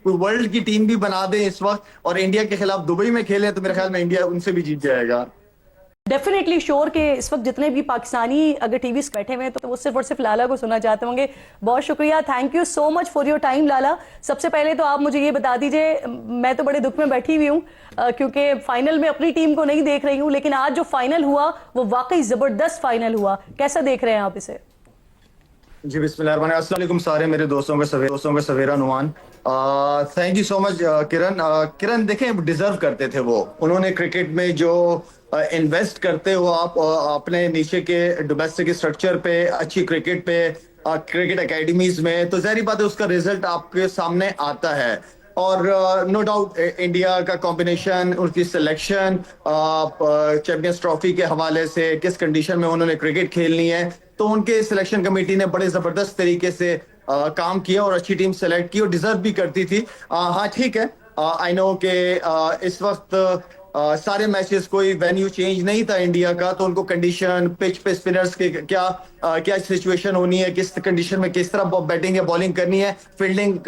कोई वर्ल्ड की टीम भी बना दे इस वक्त और इंडिया के खिलाफ दुबई में खेले तो मेरे ख्याल में इंडिया उनसे भी जीत जाएगा। डेफिनेटली श्योर के इस वक्त जितने भी पाकिस्तानी अगर टीवी बैठे हुए हैं तो वो सिर्फ और सिर्फ लाला को सुनना चाहते होंगे। बहुत शुक्रिया, thank you so much for your time Lala. सबसे पहले तो आप मुझे ये बता दीजिए, मैं तो बड़े दुख में बैठी हुई हूँ क्योंकि फाइनल में अपनी टीम को नहीं देख रही हूँ, लेकिन आज जो फाइनल हुआ वो वाकई जबरदस्त फाइनल हुआ, कैसा देख रहे हैं आप इसे? जी बिस्मिल्लाह, अस्सलाम वालेकुम सारे मेरे दोस्तों का सवेरा नुमान। Thank you so much Kiran. Kiran देखें, डिजर्व करते थे वो, उन्होंने क्रिकेट में जो इन्वेस्ट करते हो आप अपने नीचे के डोमेस्टिक स्ट्रक्चर पे, अच्छी क्रिकेट पे, क्रिकेट एकेडमीज में, तो ज़ाहिर बात है उसका रिजल्ट आपके सामने आता है। और नो डाउट इंडिया का कॉम्बिनेशन, उनकी सिलेक्शन चैंपियंस ट्रॉफी के हवाले से किस कंडीशन में उन्होंने क्रिकेट खेलनी है, तो उनके सिलेक्शन कमेटी ने बड़े जबरदस्त तरीके से काम किया और अच्छी टीम सेलेक्ट की और डिजर्व भी करती थी। हाँ ठीक है, आई नो कि इस वक्त सारे मैचेस कोई वेन्यू चेंज नहीं था इंडिया का, तो उनको कंडीशन, पिच पे स्पिनर्स के क्या सिचुएशन होनी है, किस कंडीशन में किस तरह बैटिंग या बॉलिंग करनी है, फील्डिंग,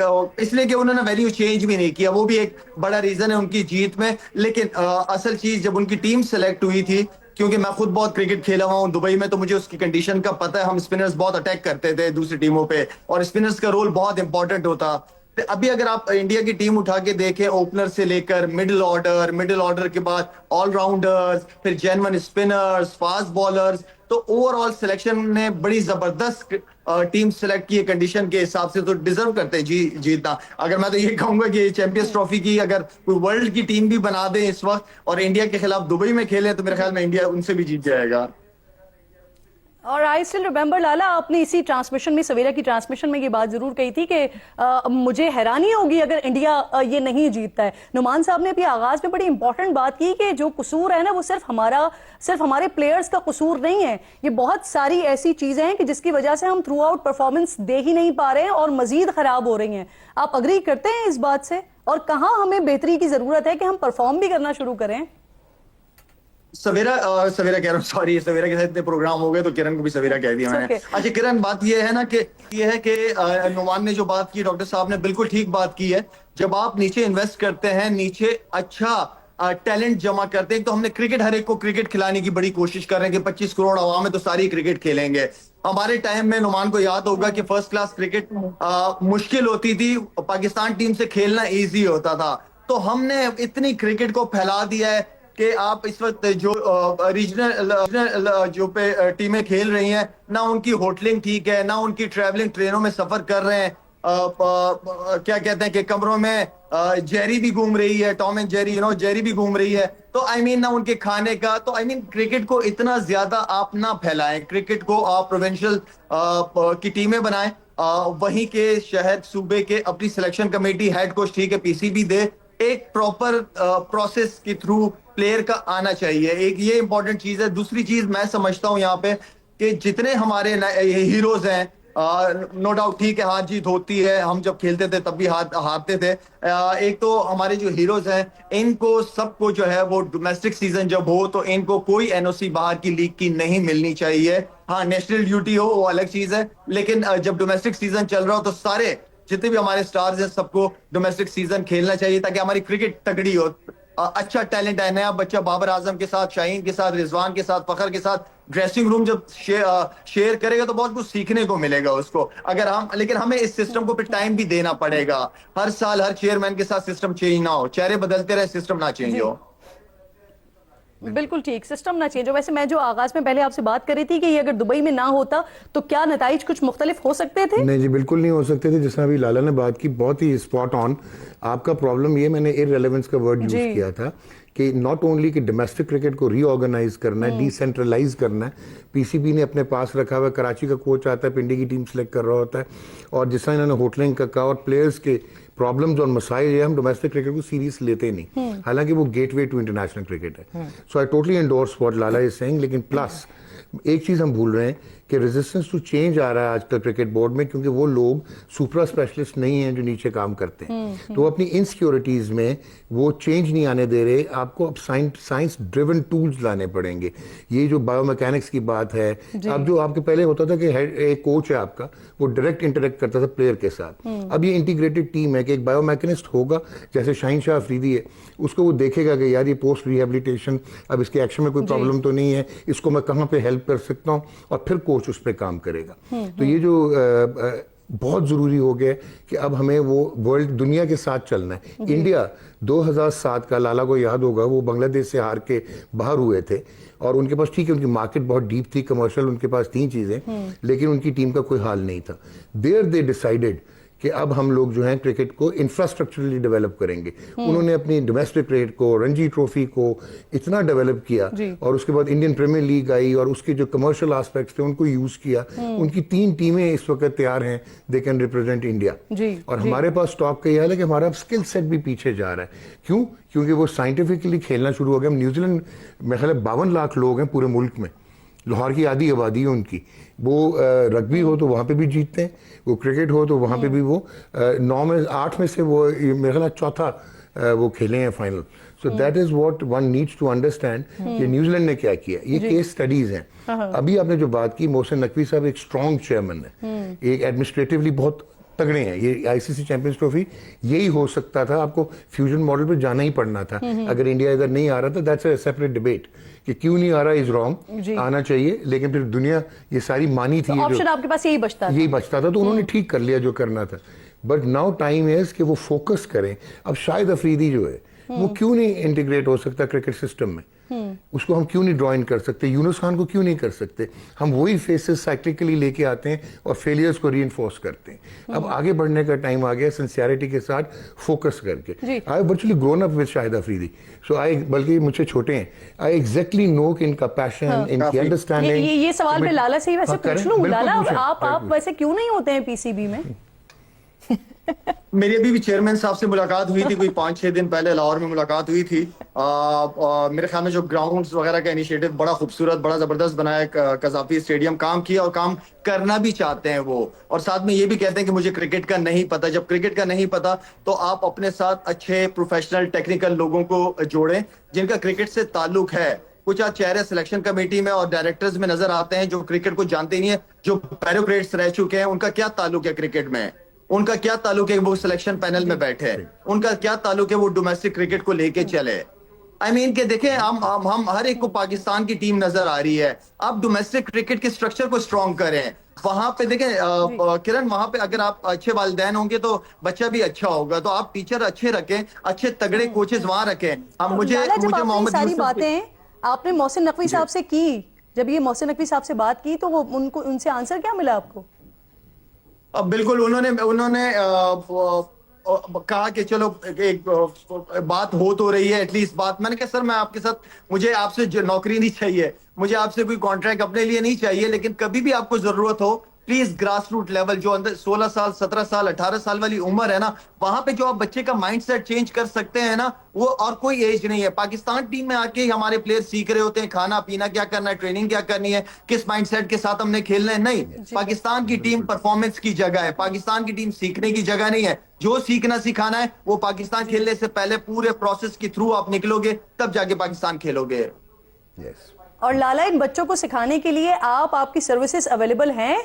इसलिए कि उन्होंने वेन्यू चेंज भी नहीं किया, वो भी एक बड़ा रीजन है उनकी जीत में। लेकिन असल चीज जब उनकी टीम सेलेक्ट हुई थी, क्योंकि मैं खुद बहुत क्रिकेट खेला हुआ हूँ दुबई में, तो मुझे उसकी कंडीशन का पता है। हम स्पिनर्स बहुत अटैक करते थे दूसरी टीमों पे और स्पिनर्स का रोल बहुत इंपॉर्टेंट होता। अभी अगर आप इंडिया की टीम उठा के देखें, ओपनर से लेकर मिडिल ऑर्डर के बाद ऑलराउंडर्स, फिर जेन्युइन स्पिनर्स, फास्ट बॉलर्स, तो ओवरऑल सिलेक्शन ने बड़ी जबरदस्त टीम सेलेक्ट की है कंडीशन के हिसाब से, तो डिजर्व करते हैं जीतना। अगर मैं तो ये कहूंगा कि चैंपियंस ट्रॉफी की अगर कोई वर्ल्ड की टीम भी बना दे इस वक्त और इंडिया के खिलाफ दुबई में खेले तो मेरे ख्याल में इंडिया उनसे भी जीत जाएगा। और आई स्टिल रिमेंबर लाला, आपने इसी ट्रांसमिशन में, सवेरा की ट्रांसमिशन में ये बात जरूर कही थी कि मुझे हैरानी होगी अगर इंडिया ये नहीं जीतता है। नुमान साहब ने अभी आगाज में बड़ी इंपॉर्टेंट बात की कि जो कसूर है ना वो सिर्फ हमारे प्लेयर्स का कसूर नहीं है, ये बहुत सारी ऐसी चीजें हैं कि जिसकी वजह से हम थ्रू आउट परफॉर्मेंस दे ही नहीं पा रहे हैं और मजीद खराब हो रही हैं। आप अग्री करते हैं इस बात से? और कहाँ हमें बेहतरी की जरूरत है कि हम परफॉर्म भी करना शुरू करें? सवेरा कह रहा हूँ, सॉरी, सवेरा के साथ इतने प्रोग्राम हो गए तो किरण को भी सवेरा कह दिया मैंने। अच्छा किरण, बात ये है ना कि नुमान ने जो बात की, डॉक्टर साहब ने बिल्कुल ठीक बात की है। जब आप नीचे इन्वेस्ट करते हैं, नीचे अच्छा टैलेंट जमा करते हैं, तो हमने क्रिकेट, हर एक को क्रिकेट खिलाने की बड़ी कोशिश कर रहे हैं कि 25 करोड़ आवाम है तो सारी क्रिकेट खेलेंगे। हमारे टाइम में नुमान को याद होगा कि फर्स्ट क्लास क्रिकेट मुश्किल होती थी, पाकिस्तान टीम से खेलना ईजी होता था। तो हमने इतनी क्रिकेट को फैला दिया है कि आप इस वक्त जो रीजनल जो पे टीमें खेल रही हैं, ना उनकी होटलिंग ठीक है, ना उनकी ट्रैवलिंग, ट्रेनों में सफर कर रहे हैं, क्या कहते हैं कि कमरों में जेरी भी घूम रही है, टॉम एंड जेरी, जेरी भी घूम रही है। तो आई मीन ना उनके खाने का, तो आई मीन क्रिकेट को इतना ज्यादा आप ना फैलाएं, क्रिकेट को आप प्रोविंशियल की टीमें बनाएं, वहीं के शहर सूबे के अपनी सिलेक्शन कमेटी, हेड कोच ठीक है, पीसीबी दे, एक प्रॉपर प्रोसेस के थ्रू प्लेयर का आना चाहिए। एक ये इंपॉर्टेंट चीज है। दूसरी चीज मैं समझता हूं यहाँ पे कि जितने हमारे हीरोज हैं, नो डाउट ठीक है, हार जीत होती है, हम जब खेलते थे तब भी हारते थे। एक तो हमारे जो हीरोज हैं, इनको सबको जो है वो डोमेस्टिक सीजन जब हो तो इनको कोई एनओसी बाहर की लीग की नहीं मिलनी चाहिए। हाँ, नेशनल ड्यूटी हो वो अलग चीज है, लेकिन जब डोमेस्टिक सीजन चल रहा हो तो सारे जितने भी हमारे स्टार्स हैं सबको डोमेस्टिक सीजन खेलना चाहिए ताकि हमारी क्रिकेट तगड़ी हो। अच्छा टैलेंट है, नया बच्चा बाबर आजम के साथ, शाहीन के साथ, रिजवान के साथ, फखर के साथ ड्रेसिंग रूम जब शेयर करेगा तो बहुत कुछ सीखने को मिलेगा उसको। लेकिन हमें इस सिस्टम को फिर टाइम भी देना पड़ेगा। हर साल हर चेयरमैन के साथ सिस्टम चेंज ना हो, चेहरे बदलते रहे, सिस्टम ना चेंज हो। बिल्कुल ठीक, सिस्टम ना चेंज हो। वैसे मैं जो आगाज में पहले आपसे बात कर रही थी कि ये अगर दुबई में ना होता तो क्या नताइज कुछ मुख्तलिफ हो सकते थे? नहीं जी, बिल्कुल नहीं हो सकते थे। जिसमें अभी लाला ने बात की, बहुत ही स्पॉट ऑन। आपका प्रॉब्लम ये, मैंने इररिलेवेंस का वर्ड यूज किया था कि नॉट ओनली कि डोमेस्टिक क्रिकेट को रीऑर्गेनाइज करना है, डिसेंट्रलाइज करना है, पीसीबी ने अपने पास रखा हुआ, कराची का कोच आता है, पिंडी की टीम सेलेक्ट कर रहा होता है, और जिस तरह इन्होंने होटलिंग का कहा और प्लेयर्स के प्रॉब्लम्स और मसाइल, ये हम डोमेस्टिक क्रिकेट को सीरियस लेते नहीं, हालांकि वो गेटवे टू इंटरनेशनल क्रिकेट है। So I totally endorse what Lala is saying. लेकिन प्लस एक चीज हम भूल रहे हैं कि रेजिस्टेंस टू चेंज आ रहा है आजकल क्रिकेट बोर्ड में, क्योंकि वो लोग सुपर स्पेशलिस्ट नहीं हैं जो नीचे काम करते हैं। तो अपनी इनसिक्योरिटीज में वो चेंज नहीं आने दे रहे। आपको अब साइंस ड्रिवन टूल्स लाने पड़ेंगे। ये जो बायोमैकेनिक्स की बात है, अब जो आपके पहले होता था कि एक कोच है आपका, वो डायरेक्ट इंटरेक्ट करता था प्लेयर के साथ, अब ये इंटीग्रेटेड टीम है कि एक बायोमैकेनिस्ट होगा, जैसे शाहीन शाह अफरीदी है, उसको वो देखेगा कि यार ये पोस्ट रिहेबिलिटेशन, अब इसके एक्शन में कोई प्रॉब्लम तो नहीं है, इसको मैं कहाँ पे हेल्प कर सकता हूँ, और फिर कोच उस पर काम करेगा। तो ये जो बहुत ज़रूरी हो गया कि अब हमें वो वर्ल्ड दुनिया के साथ चलना है। इंडिया 2007 का, लाला को याद होगा, वो बांग्लादेश से हार के बाहर हुए थे, और उनके पास ठीक है उनकी मार्केट बहुत डीप थी, कमर्शियल उनके पास 3 चीज़ें, लेकिन उनकी टीम का कोई हाल नहीं था। देयर दे डिसाइडेड कि अब हम लोग जो हैं क्रिकेट को इंफ्रास्ट्रक्चरली डेवलप करेंगे। उन्होंने अपनी डोमेस्टिक क्रिकेट को, रणजी ट्रॉफी को इतना डेवलप किया, और उसके बाद इंडियन प्रीमियर लीग आई, और उसके जो कमर्शियल एस्पेक्ट्स थे उनको यूज किया। उनकी 3 टीमें इस वक्त तैयार हैं, दे कैन रिप्रेजेंट इंडिया। और हमारे पास स्टॉक का यह हाल है कि हमारा स्किल सेट भी पीछे जा रहा है। क्यों? क्योंकि वो साइंटिफिकली खेलना शुरू हो गया। न्यूजीलैंड में 52 लाख लोग हैं पूरे मुल्क में, लाहौर की आधी आबादी है उनकी। वो रग्बी हो तो वहाँ पे भी जीतते हैं, वो क्रिकेट हो तो वहाँ पे भी वो 8 में से वो मेरे ख्याल चौथा वो खेले हैं final. So that is what one needs to understand कि न्यूजीलैंड ने क्या किया। ये केस स्टडीज हैं। अभी आपने जो बात की, मोहसिन नकवी साहब एक स्ट्रॉन्ग चेयरमैन है, एक एडमिनिस्ट्रेटिवली बहुत तगड़े हैं। ये आईसीसी चैंपियंस ट्रॉफी यही हो सकता था, आपको फ्यूजन मॉडल पे जाना ही पड़ना था। अगर इंडिया इधर नहीं आ रहा था, दैट्स अ सेपरेट डिबेट कि क्यों नहीं आ रहा, इज रॉन्ग, आना चाहिए। लेकिन फिर दुनिया ये सारी मानी थी, ऑप्शन आपके पास यही बचता था, तो उन्होंने ठीक कर लिया जो करना था। बट नाउ टाइम इज कि वो फोकस करें। अब शाहिद अफरीदी जो है वो क्यों नहीं इंटीग्रेट हो सकता क्रिकेट सिस्टम में, उसको हम क्यों नहीं ड्रॉइन कर सकते, यूनुस खान को क्यों नहीं कर सकते। हम वही फेसेस साइक्लिकली लेके आते हैं और फेलियर्स को रीइंफोर्स करते हैं। अब आगे बढ़ने का टाइम आ गया, सिंसियरिटी के साथ फोकस करके। I virtually grown up with Shahid Afridi, so I, बल्कि मुझसे छोटे हैं, आई एग्जैक्टली नो कि इनका पैशन, इनकी अंडरस्टैंडिंग। ये सवाल मैं लाला से ही वैसे पूछ लूं, लाला आप वैसे क्यों नहीं होते हैं पीसीबी में? मेरी अभी भी चेयरमैन साहब से मुलाकात हुई थी, कोई 5-6 दिन पहले लाहौर में मुलाकात हुई थी। मेरे ख्याल में जो ग्राउंड्स वगैरह का इनिशिएटिव बड़ा खूबसूरत, बड़ा जबरदस्त बनाया, कजाफी स्टेडियम काम किया और काम करना भी चाहते हैं वो। और साथ में ये भी कहते हैं कि मुझे क्रिकेट का नहीं पता। जब क्रिकेट का नहीं पता तो आप अपने साथ अच्छे प्रोफेशनल टेक्निकल लोगों को जोड़ें जिनका क्रिकेट से ताल्लुक है। कुछ आज चेहरे सिलेक्शन कमेटी में और डायरेक्टर्स में नजर आते हैं जो क्रिकेट को जानते नहीं है, जो ब्यूरोक्रेट्स रह चुके हैं। उनका क्या ताल्लुक है क्रिकेट में, उनका क्या ताल्लुक है वो सिलेक्शन पैनल में बैठे, उनका क्या ताल्लुक है वो डोमेस्टिक क्रिकेट को लेके चले। आई मीन के देखें, हम हर एक को पाकिस्तान की टीम नजर आ रही है। आप डोमेस्टिक क्रिकेट के स्ट्रक्चर को स्ट्रॉन्ग करें। वहां पे देखें किरण, वहां पे अगर आप अच्छे वालिदैन होंगे तो बच्चा भी अच्छा होगा। तो आप टीचर अच्छे रखें, अच्छे तगड़े कोचेस वहां रखें। अब मुझे मोहम्मद सारी बातें आपने मोहसिन नकवी साहब से की, जब ये मोहसिन नकवी साहब से बात की तो वो उनसे आंसर क्या मिला आपको? बिल्कुल, उन्होंने कहा कि चलो एक बात हो तो रही है, एटलीस्ट बात। मैंने कहा सर मैं आपके साथ, मुझे आपसे नौकरी नहीं चाहिए, मुझे आपसे कोई कॉन्ट्रैक्ट अपने लिए नहीं चाहिए, लेकिन कभी भी आपको जरूरत हो प्लीज ग्रास रूट लेवल, जो अंदर 16 साल 17 साल 18 साल वाली उम्र है ना, वहां पे जो आप बच्चे का माइंडसेट चेंज कर सकते हैं ना, वो और कोई एज नहीं है। पाकिस्तान टीम में आके हमारे प्लेयर सीख रहे होते हैं खाना पीना क्या करना है, ट्रेनिंग क्या करनी है, किस माइंडसेट के साथ हमने खेलना है। नहीं, पाकिस्तान की टीम परफॉर्मेंस की जगह है, पाकिस्तान की टीम सीखने की जगह नहीं है। जो सीखना सिखाना है वो पाकिस्तान खेलने से पहले पूरे प्रोसेस के थ्रू आप निकलोगे, तब जाके पाकिस्तान खेलोगे। और लाला, इन बच्चों को सिखाने के लिए आपकी सर्विसेज अवेलेबल हैं?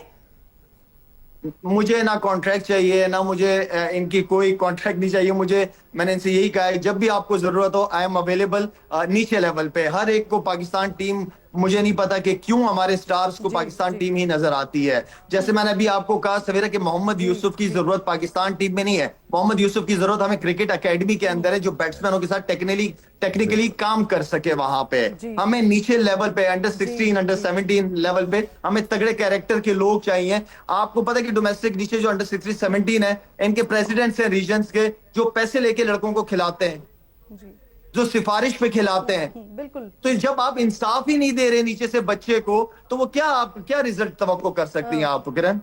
मुझे ना कॉन्ट्रैक्ट चाहिए, ना मुझे इनकी कोई कॉन्ट्रैक्ट नहीं चाहिए। मैंने इनसे यही कहा है, जब भी आपको जरूरत हो आई एम अवेलेबल। नीचे लेवल पे हर एक को पाकिस्तान टीम, मुझे नहीं पता कि क्यों हमारे स्टार्स को पाकिस्तान टीम ही नजर आती है। जैसे मैंने अभी आपको कहा सवेरा कि मोहम्मद यूसुफ की जरूरत पाकिस्तान टीम में नहीं है, मोहम्मद यूसुफ की जरूरत हमें क्रिकेट एकेडमी के अंदर है, जो बैट्समैनों के साथ टेक्निकली काम कर सके। वहां पे हमें नीचे लेवल पे अंडर 16 अंडर 17 लेवल पे हमें तगड़े कैरेक्टर के लोग चाहिए। आपको पता है कि डोमेस्टिक नीचे जो अंडर 16 17 है, इनके प्रेसिडेंट्स हैं रीजन्स के, जो पैसे लेके लड़कों को खिलाते हैं, जो सिफारिश पे खिलाते हैं। बिल्कुल। तो जब आप इंसाफ ही नहीं दे रहे नीचे से बच्चे को, तो वो क्या रिजल्ट तवक्को कर सकती हैं आप किरण?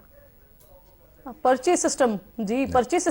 पर्चे सिस्टम, जी पर्चे सिस्टम